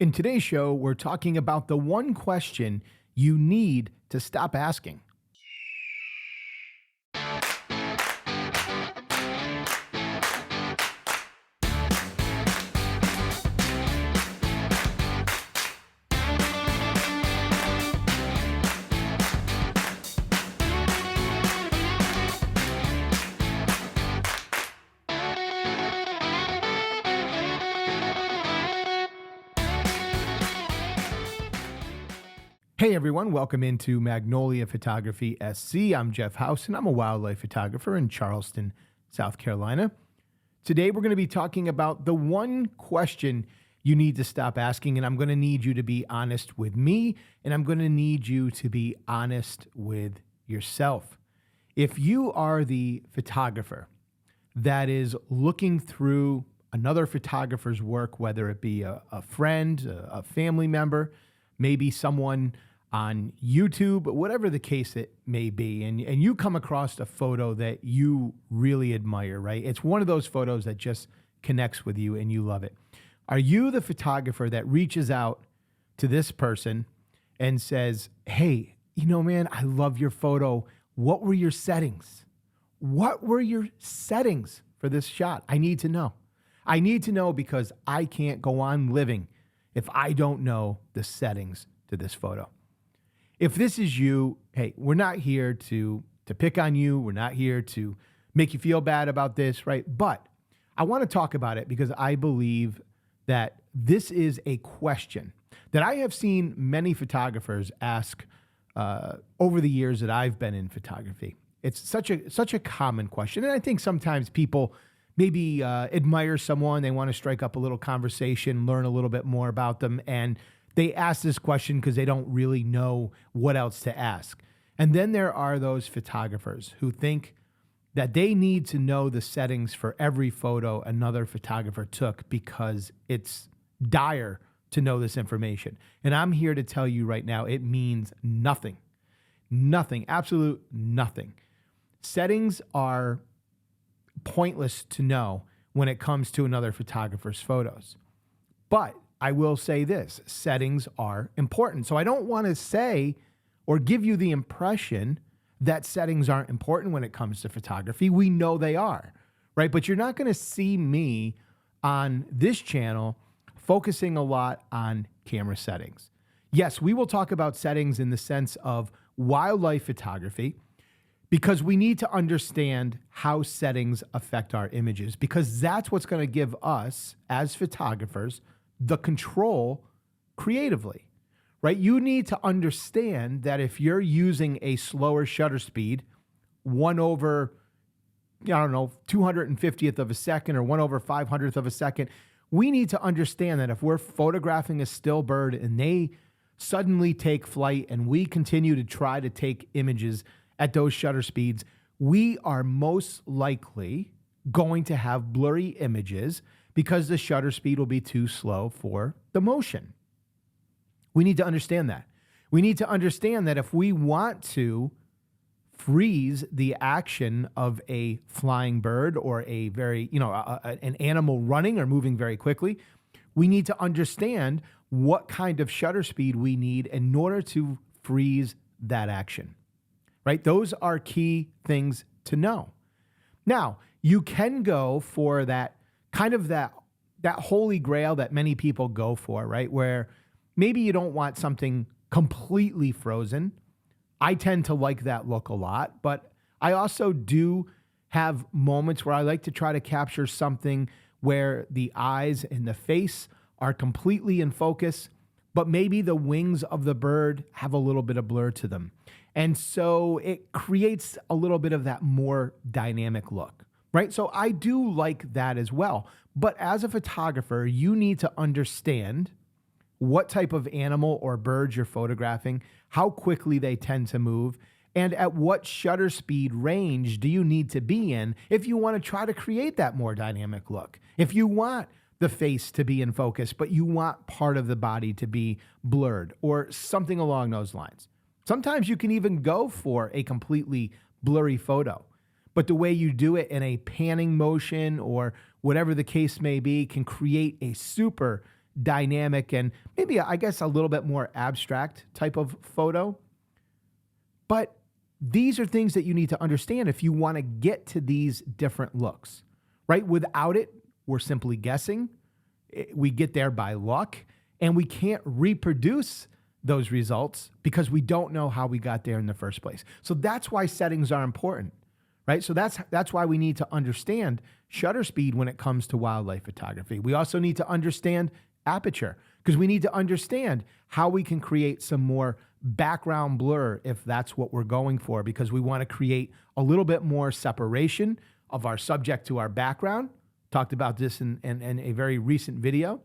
In today's show, we're talking about the one question you need to stop asking. Hey everyone, welcome into Magnolia Photography SC. I'm Jeff House and I'm a wildlife photographer in Charleston, South Carolina. Today we're going to be talking about the one question you need to stop asking, and I'm going to need you to be honest with me, and I'm going to need you to be honest with yourself. If you are the photographer that is looking through another photographer's work, whether it be a friend, a family member, maybe someone on YouTube, whatever the case it may be, and you come across a photo that you really admire, right? It's one of those photos that just connects with you and you love it. Are you the photographer that reaches out to this person and says, hey, man, I love your photo. What were your settings? What were your settings for this shot? I need to know. I need to know because I can't go on living if I don't know the settings to this photo. If this is you, hey, we're not here to pick on you. We're not here to make you feel bad about this, right? But I want to talk about it because I believe that this is a question that I have seen many photographers ask over the years that I've been in photography. It's such a common question. And I think sometimes people maybe admire someone, they want to strike up a little conversation, learn a little bit more about them, and they ask this question because they don't really know what else to ask. And then there are those photographers who think that they need to know the settings for every photo another photographer took because it's dire to know this information. And I'm here to tell you right now, it means nothing. Nothing, absolute nothing. Settings are pointless to know when it comes to another photographer's photos. But I will say this, settings are important. So I don't want to say or give you the impression that settings aren't important when it comes to photography. We know they are, right? But you're not going to see me on this channel focusing a lot on camera settings. Yes, we will talk about settings in the sense of wildlife photography, because we need to understand how settings affect our images, because that's what's going to give us as photographers the control creatively, right? You need to understand that if you're using a slower shutter speed, 1/250th of a second or 1/500th of a second, we need to understand that if we're photographing a still bird and they suddenly take flight and we continue to try to take images at those shutter speeds, we are most likely going to have blurry images because the shutter speed will be too slow for the motion. We need to understand that. We need to understand that if we want to freeze the action of a flying bird or a very, an animal running or moving very quickly, we need to understand what kind of shutter speed we need in order to freeze that action, right? Those are key things to know. Now, you can go for that kind of that holy grail that many people go for, right? Where maybe you don't want something completely frozen. I tend to like that look a lot, but I also do have moments where I like to try to capture something where the eyes and the face are completely in focus, but maybe the wings of the bird have a little bit of blur to them. And so it creates a little bit of that more dynamic look, right? So I do like that as well. But as a photographer, you need to understand what type of animal or bird you're photographing, how quickly they tend to move, and at what shutter speed range do you need to be in if you want to try to create that more dynamic look. If you want the face to be in focus, but you want part of the body to be blurred or something along those lines. Sometimes you can even go for a completely blurry photo, but the way you do it in a panning motion or whatever the case may be can create a super dynamic and maybe, I guess, a little bit more abstract type of photo. But these are things that you need to understand if you want to get to these different looks, right? Without it, we're simply guessing. We get there by luck, and we can't reproduce those results because we don't know how we got there in the first place. So that's why settings are important, right? So that's why we need to understand shutter speed when it comes to wildlife photography. We also need to understand aperture because we need to understand how we can create some more background blur if that's what we're going for, because we want to create a little bit more separation of our subject to our background. Talked about this in a very recent video,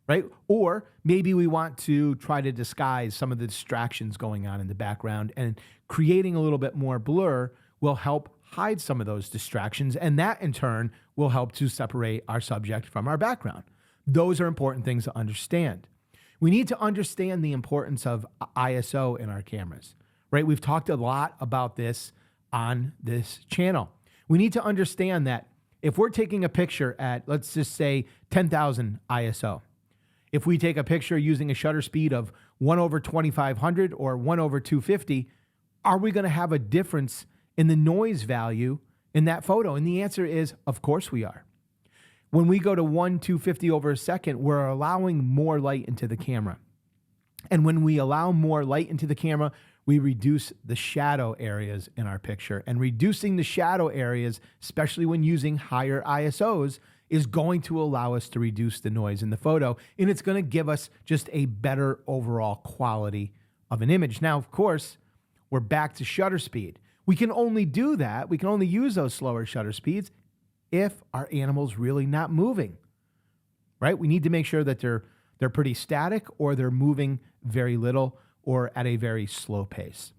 right? Or maybe we want to try to disguise some of the distractions going on in the background, and creating a little bit more blur will help hide some of those distractions, and that in turn will help to separate our subject from our background. Those are important things to understand. We need to understand the importance of ISO in our cameras, right? We've talked a lot about this on this channel. We need to understand that if we're taking a picture at, let's just say, 10,000 ISO, if we take a picture using a shutter speed of 1/2500 or 1/250, are we going to have a difference in the noise value in that photo? And the answer is, of course we are. When we go to 1/250 over a second, we're allowing more light into the camera. And when we allow more light into the camera, we reduce the shadow areas in our picture. And reducing the shadow areas, especially when using higher ISOs, is going to allow us to reduce the noise in the photo. And it's going to give us just a better overall quality of an image. Now, of course, we're back to shutter speed. We can only do that. We can only use those slower shutter speeds if our animal's really not moving, right? We need to make sure that they're pretty static, or they're moving very little, or at a very slow pace.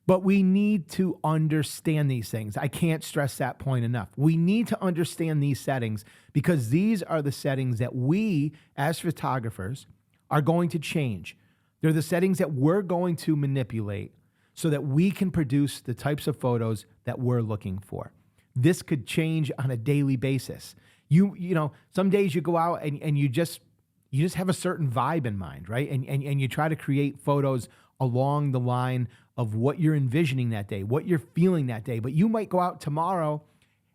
But we need to understand these things. I can't stress that point enough. We need to understand these settings because these are the settings that we, as photographers, are going to change. They're the settings that we're going to manipulate so that we can produce the types of photos that we're looking for. This could change on a daily basis. You know, some days you go out and you just have a certain vibe in mind, right? And you try to create photos along the line of what you're envisioning that day, what you're feeling that day. But you might go out tomorrow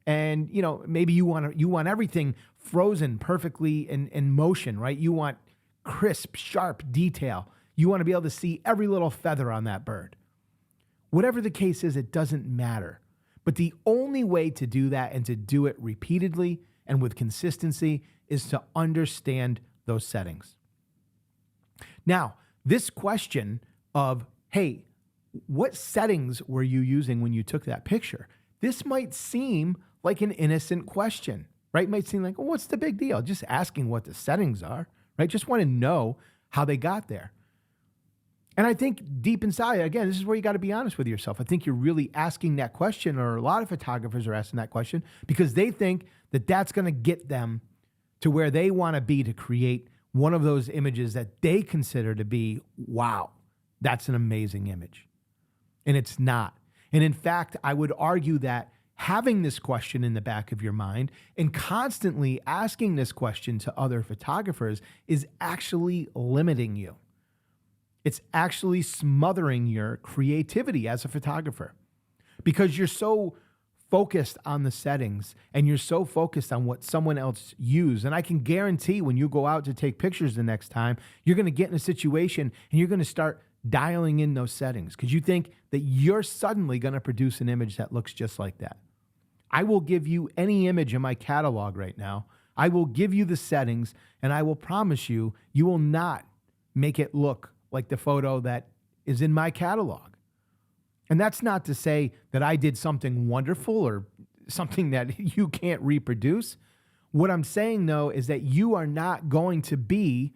and, you know, maybe you want everything frozen perfectly in motion, right? You want crisp, sharp detail. You want to be able to see every little feather on that bird. Whatever the case is, it doesn't matter. But the only way to do that and to do it repeatedly and with consistency is to understand those settings. Now, this question of, hey, what settings were you using when you took that picture? This might seem like an innocent question, right? It might seem like, oh, what's the big deal? Just asking what the settings are, right? Just want to know how they got there. And I think deep inside, again, this is where you got to be honest with yourself. I think you're really asking that question, or a lot of photographers are asking that question because they think that that's going to get them to where they want to be to create one of those images that they consider to be, wow, that's an amazing image. And it's not. And in fact, I would argue that having this question in the back of your mind and constantly asking this question to other photographers is actually limiting you. It's actually smothering your creativity as a photographer because you're so focused on the settings and you're so focused on what someone else used. And I can guarantee when you go out to take pictures the next time, you're going to get in a situation and you're going to start dialing in those settings because you think that you're suddenly going to produce an image that looks just like that. I will give you any image in my catalog right now. I will give you the settings and I will promise you, you will not make it look like the photo that is in my catalog. And that's not to say that I did something wonderful or something that you can't reproduce. What I'm saying, though, is that you are not going to be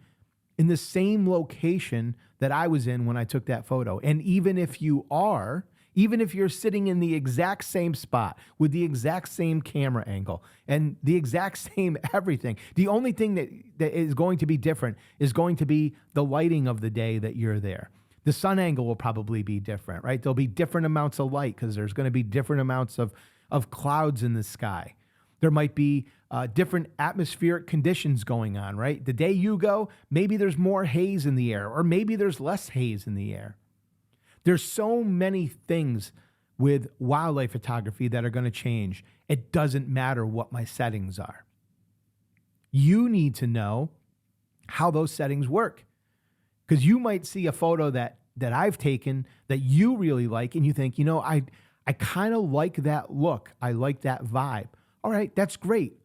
in the same location that I was in when I took that photo. And even if you are, even if you're sitting in the exact same spot with the exact same camera angle and the exact same everything, the only thing that is going to be different is going to be the lighting of the day that you're there. The sun angle will probably be different, right? There'll be different amounts of light because there's going to be different amounts of clouds in the sky. There might be different atmospheric conditions going on, right? The day you go, maybe there's more haze in the air, or maybe there's less haze in the air. There's so many things with wildlife photography that are going to change. It doesn't matter what my settings are. You need to know how those settings work, because you might see a photo that I've taken that you really like, and you think, I kind of like that look. I like that vibe. All right, that's great.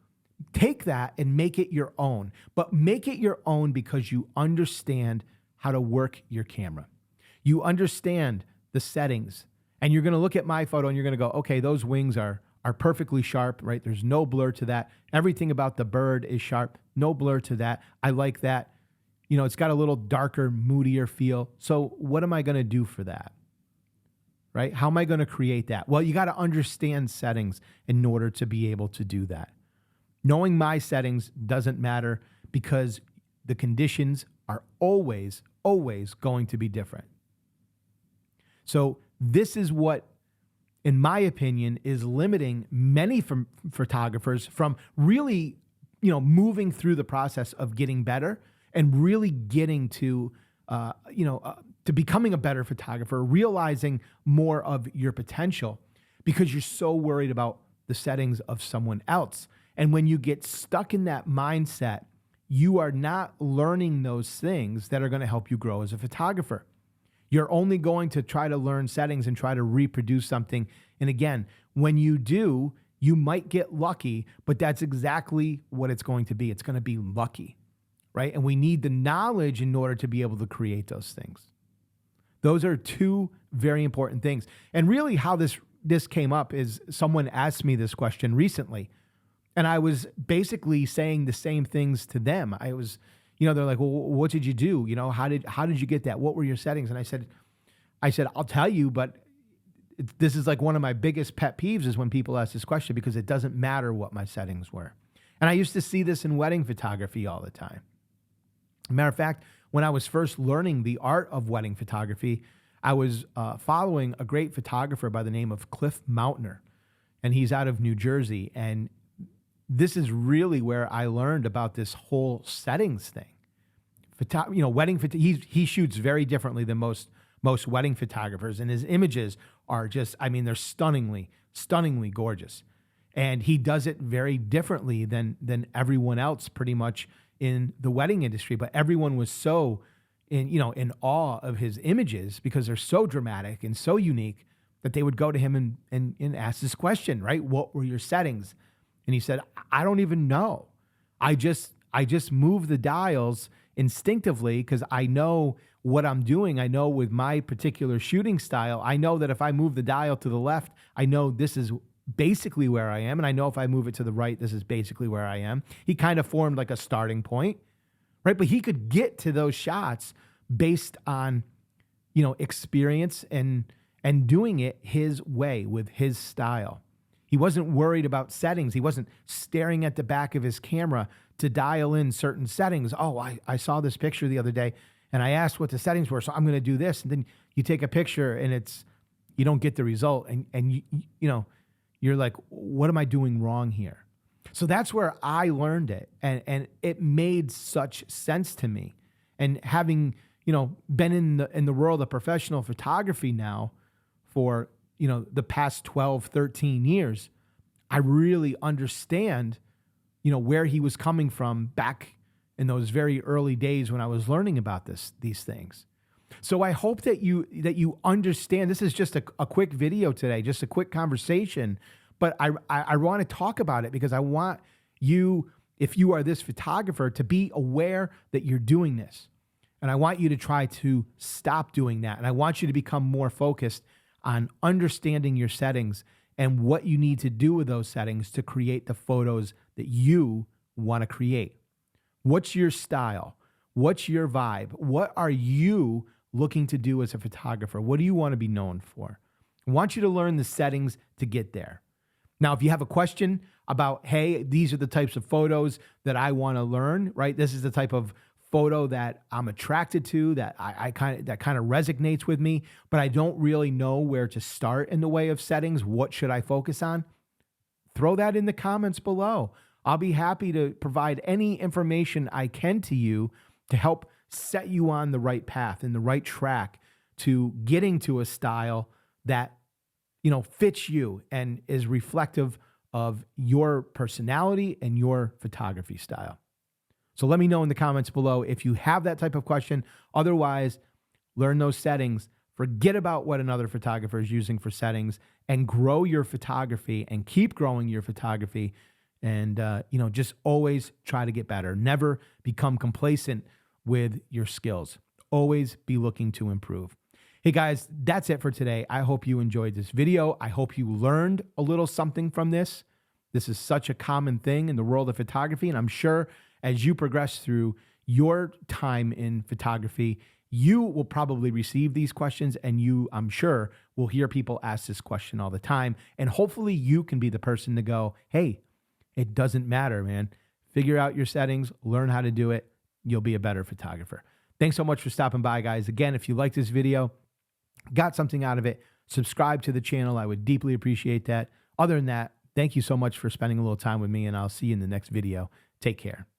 Take that and make it your own, but make it your own because you understand how to work your camera. You understand the settings, and you're going to look at my photo and you're going to go, okay, those wings are perfectly sharp, right? There's no blur to that. Everything about the bird is sharp. No blur to that. I like that. It's got a little darker, moodier feel. So what am I going to do for that? Right? How am I going to create that? Well, you got to understand settings in order to be able to do that. Knowing my settings doesn't matter because the conditions are always, always going to be different. So this is what, in my opinion, is limiting many photographers from really, moving through the process of getting better and really getting to, to becoming a better photographer, realizing more of your potential because you're so worried about the settings of someone else. And when you get stuck in that mindset, you are not learning those things that are going to help you grow as a photographer. You're only going to try to learn settings and try to reproduce something. And again, when you do, you might get lucky, but that's exactly what it's going to be. It's going to be lucky, right? And we need the knowledge in order to be able to create those things. Those are two very important things. And really how this came up is someone asked me this question recently, and I was basically saying the same things to them. I was, they're like, well, what did you do? How did you get that? What were your settings? And I said, I'll tell you, but this is like one of my biggest pet peeves is when people ask this question because it doesn't matter what my settings were. And I used to see this in wedding photography all the time. Matter of fact, when I was first learning the art of wedding photography, I was following a great photographer by the name of Cliff Mountner, and he's out of New Jersey. And this is really where I learned about this whole settings thing. He shoots very differently than most wedding photographers, and his images are just, they're stunningly gorgeous. And he does it very differently than everyone else pretty much in the wedding industry. But everyone was so in awe of his images because they're so dramatic and so unique that they would go to him and ask this question, right? What were your settings? And he said, I don't even know. I just move the dials instinctively because I know what I'm doing. I know with my particular shooting style, I know that if I move the dial to the left, I know this is basically where I am. And I know if I move it to the right, this is basically where I am. He kind of formed like a starting point, right? But he could get to those shots based on, experience and doing it his way with his style. He wasn't worried about settings. He wasn't staring at the back of his camera to dial in certain settings. Oh, I saw this picture the other day and I asked what the settings were, so I'm going to do this. And then you take a picture and you don't get the result. And you're like, what am I doing wrong here? So that's where I learned it. And it made such sense to me. And having, been in the world of professional photography now for, the past 12, 13 years, I really understand, where he was coming from back in those very early days when I was learning about these things. So I hope that you understand. This is just a quick video today, just a quick conversation, but I want to talk about it because I want you, if you are this photographer, to be aware that you're doing this. And I want you to try to stop doing that. And I want you to become more focused on understanding your settings and what you need to do with those settings to create the photos that you want to create. What's your style? What's your vibe? What are you looking to do as a photographer? What do you want to be known for? I want you to learn the settings to get there. Now, if you have a question about, hey, these are the types of photos that I want to learn, right? This is the type of photo that I'm attracted to, that that kind of resonates with me, but I don't really know where to start in the way of settings. What should I focus on? Throw that in the comments below. I'll be happy to provide any information I can to you to help set you on the right path and the right track to getting to a style that, fits you and is reflective of your personality and your photography style. So let me know in the comments below if you have that type of question. Otherwise, learn those settings. Forget about what another photographer is using for settings and grow your photography and keep growing your photography. And, just always try to get better. Never become complacent with your skills. Always be looking to improve. Hey guys, that's it for today. I hope you enjoyed this video. I hope you learned a little something from this. This is such a common thing in the world of photography. And I'm sure as you progress through your time in photography, you will probably receive these questions, and I'm sure, will hear people ask this question all the time. And hopefully you can be the person to go, hey, it doesn't matter, man. Figure out your settings, learn how to do it. You'll be a better photographer. Thanks so much for stopping by, guys. Again, if you like this video, got something out of it, subscribe to the channel. I would deeply appreciate that. Other than that, thank you so much for spending a little time with me, and I'll see you in the next video. Take care.